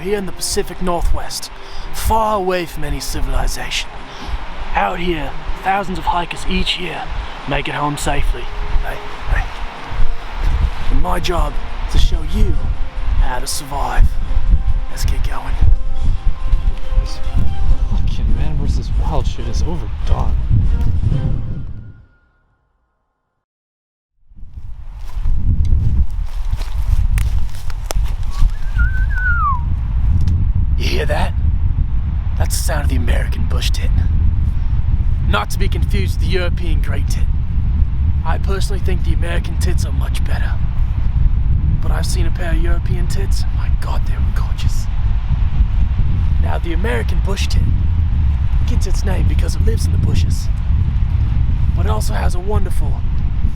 we're here in the Pacific Northwest, far away from any civilization. Out here, thousands of hikers each year make it home safely. Hey. And my job is to show you how to survive. Let's get going. This fucking Man vs. Wild shit is overdone. You hear that? That's the sound of the American bush tit. Not to be confused with the European great tit. I personally think the American tits are much better. But I've seen a pair of European tits, my god, they were gorgeous. Now the American bush tit gets its name because it lives in the bushes. But it also has a wonderful,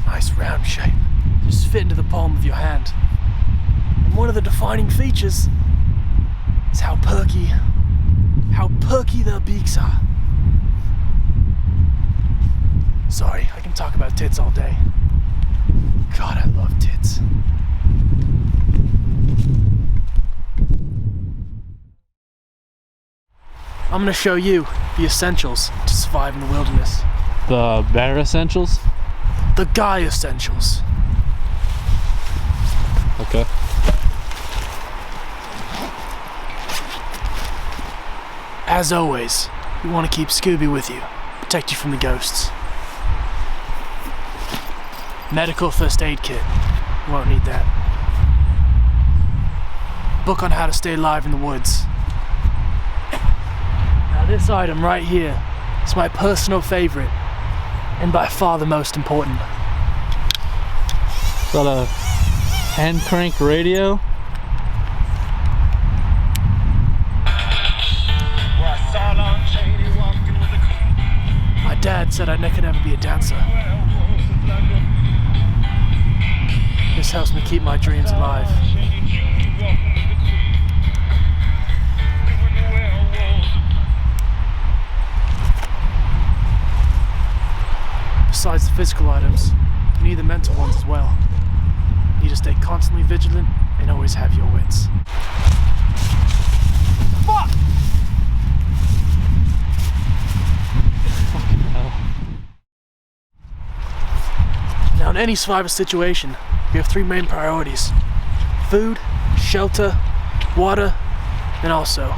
nice round shape. Just fit into the palm of your hand. And one of the defining features is how perky their beaks are. Sorry, I can talk about tits all day. God, I love tits. I'm gonna show you the essentials to survive in the wilderness. The bear essentials? The guy essentials. Okay. As always, you want to keep Scooby with you, protect you from the ghosts. Medical first aid kit, you won't need that. Book on how to stay alive in the woods. Now this item right here is my personal favorite, and by far the most important. Is that a hand crank radio? My dad said I could never be a dancer. This helps me keep my dreams alive. Besides the physical items, you need the mental ones as well. You need to stay constantly vigilant and always have your wits. Fuck! Now in any survival situation, we have three main priorities. Food, shelter, water, and also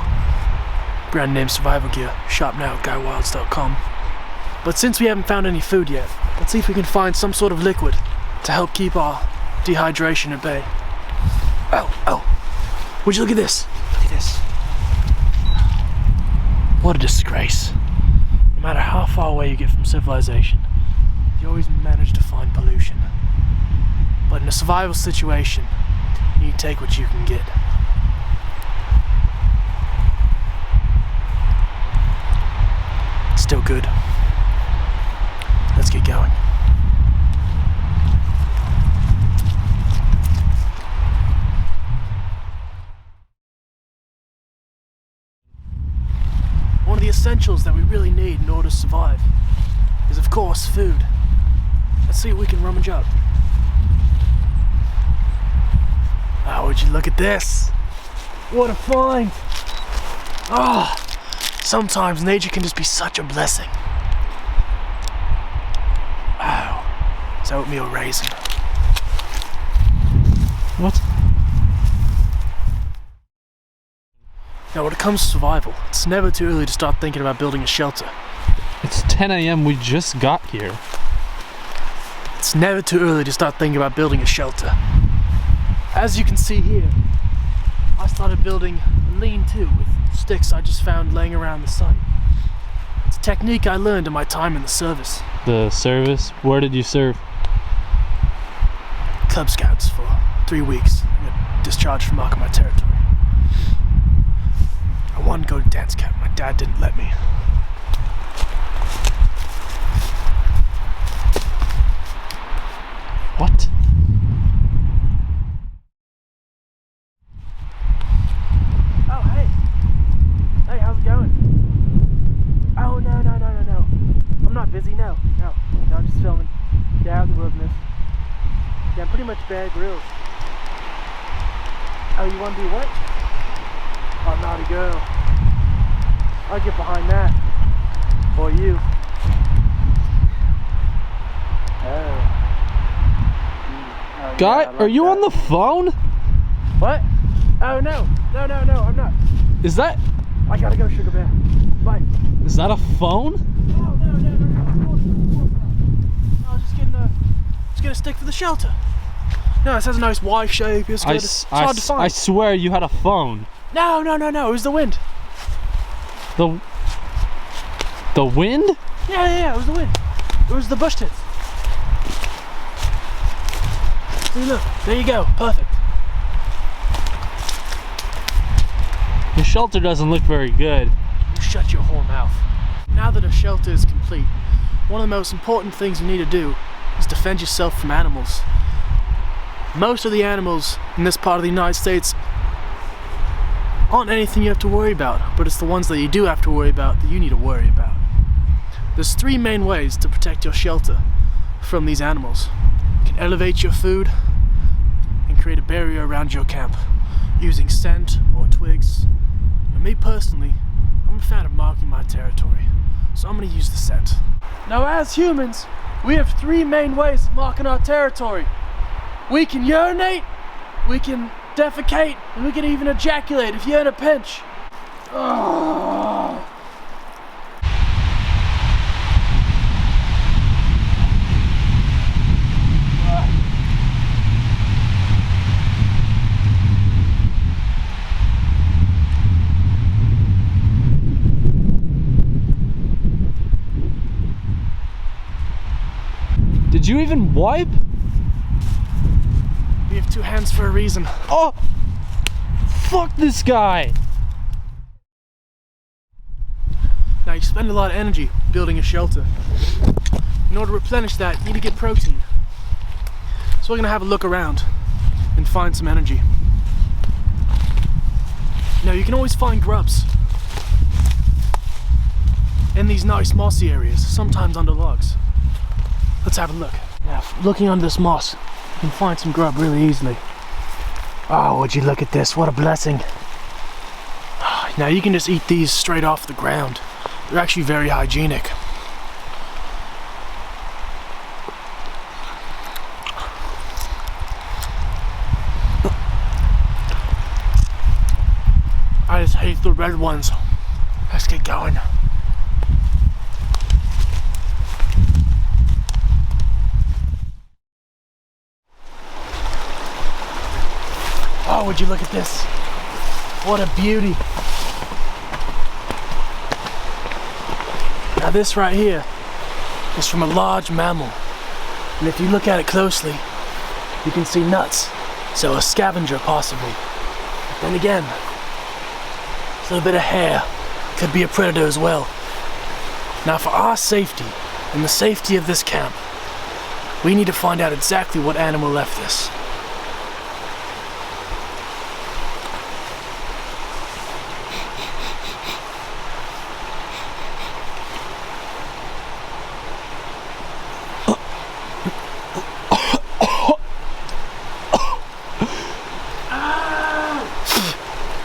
brand name survival gear. Shop now at guywilds.com. But since we haven't found any food yet, let's see if we can find some sort of liquid to help keep our dehydration at bay. Oh, would you look at this? Look at this. What a disgrace. No matter how far away you get from civilization, you always manage to find pollution. But in a survival situation, you take what you can get. It's still good. Let's get going. One of the essentials that we really need in order to survive is, of course, food. Let's see what we can rummage up. Oh, would you look at this? What a find! Oh, sometimes nature can just be such a blessing. Oh, it's oatmeal raisin. What? Now, when it comes to survival, it's never too early to start thinking about building a shelter. It's 10 a.m. We just got here. It's never too early to start thinking about building a shelter. As you can see here, I started building a lean-to with sticks I just found laying around the site. It's a technique I learned in my time in the service. The service? Where did you serve? Cub Scouts for 3 weeks. I got discharged from marking my territory. I wanted to go to dance camp. My dad didn't let me. What? Oh, hey. Hey, how's it going? Oh, no. I'm not busy, no, I'm just filming. Yeah, out in the wilderness. Yeah, I'm pretty much Bear Grylls. Oh, you want to do what? Oh, naughty girl. I'll get behind that. Or you. Oh. Guy, yeah, I like are you that. on the phone? What? Oh, no. No, I'm not. Is that I gotta go, Sugar Bear. Bye. is that a phone? No. I was just getting a stick for the shelter. No, this has a nice Y shape. It's good. It's hard to find. I swear you had a phone. No. It was the wind. The wind? Yeah. It was the wind. It was the bush tits. See, look. There you go. Perfect. The shelter doesn't look very good. You shut your whole mouth. Now that a shelter is complete, one of the most important things you need to do is defend yourself from animals. Most of the animals in this part of the United States aren't anything you have to worry about, but it's the ones that you do have to worry about that you need to worry about. There's 3 main ways to protect your shelter from these animals. You can elevate your food and create a barrier around your camp using scent or twigs. And me personally, I'm a fan of marking my territory, so I'm going to use the scent. Now as humans, we have 3 main ways of marking our territory. We can urinate, we can defecate, and we can even ejaculate if you're in a pinch. Ugh. Did you even wipe? We have 2 hands for a reason. Oh! Fuck this guy! Now you spend a lot of energy building a shelter. In order to replenish that, you need to get protein. So we're gonna have a look around and find some energy. Now you can always find grubs in these nice mossy areas, sometimes under logs. Let's have a look. Now, looking under this moss, you can find some grub really easily. Oh, would you look at this? What a blessing. Now you can just eat these straight off the ground. They're actually very hygienic. I just hate the red ones. Let's get going. Oh, would you look at this? What a beauty. Now this right here is from a large mammal. And if you look at it closely, you can see nuts. So a scavenger possibly. But then again, a little bit of hair. Could be a predator as well. Now for our safety and the safety of this camp, we need to find out exactly what animal left this.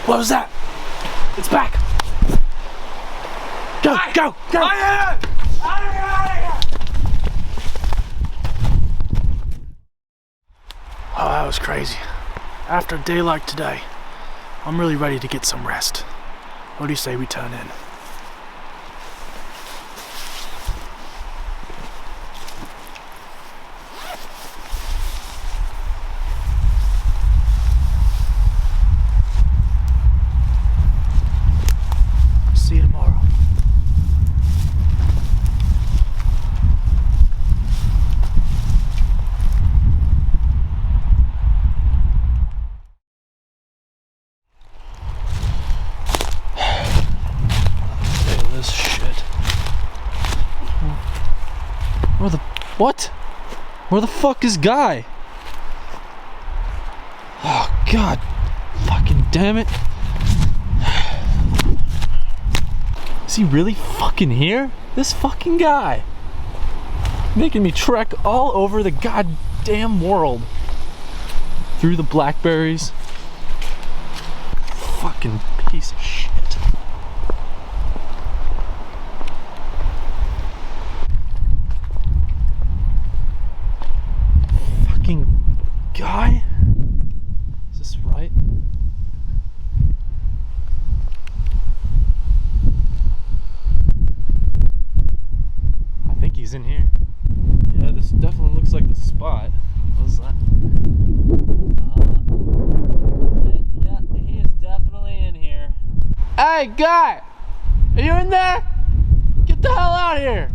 What was that? It's back. Go, go, go! Oh, that was crazy. After a day like today, I'm really ready to get some rest. What do you say we turn in? See you tomorrow. This shit. Where the what? Where the fuck is Guy? Oh god. Fucking damn it. Is he really fucking here? This fucking guy. Making me trek all over the goddamn world. Through the blackberries. Fucking piece of shit. Fucking guy? Is this right? I think he's in here. Yeah, this definitely looks like the spot. What was that? Yeah, he is definitely in here. Hey, guy! Are you in there? Get the hell out of here!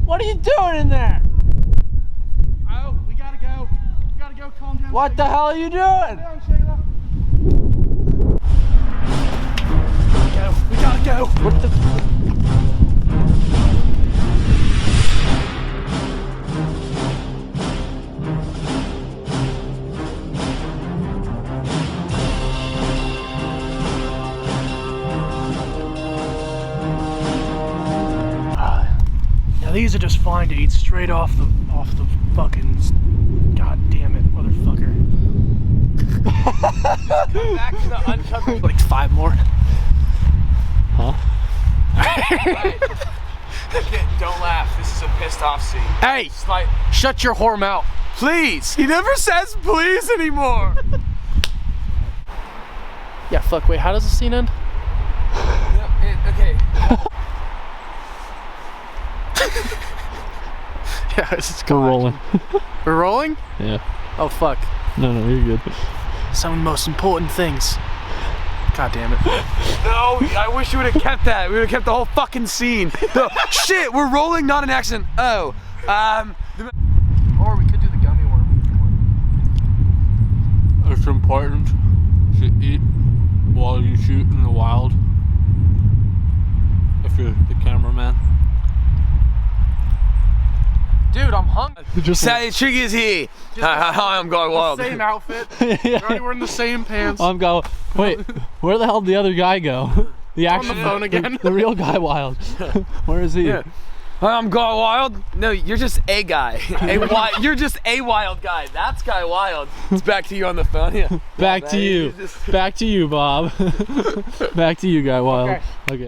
What are you doing in there? Oh, we gotta go. We gotta go. Calm down. What the hell are you doing? We gotta go. What the? Now these are just fine to eat straight off the fucking. God damn it, motherfucker. Come back to the uncovered. Like 5 more. Huh? Don't laugh. This is a pissed off scene. Hey, shut your whore mouth, please. He never says please anymore. Yeah, fuck. Wait, how does the scene end? Okay. Yeah, this is We're rolling. We're rolling? Yeah. Oh fuck. No, you're good. Some of the most important things. God damn it. No, I wish you would have kept that. We would have kept the whole fucking scene. Shit, we're rolling, not an accident. Oh. Or we could do the gummy worm. It's important to eat while you shoot in the wild. If you're the cameraman. Dude, I'm hungry. Sally Triggy is here. Hi, I'm going wild. Same outfit. We're already wearing the same pants. I'm going. Wait, where the hell did the other guy go? The actual on the phone again. The real guy wild. Where is he? Yeah. I'm going wild. No, you're just a guy. You're just a wild guy. That's guy wild. It's back to you on the phone. Yeah. Back to you. Back to you, Bob. Back to you, guy wild. Okay.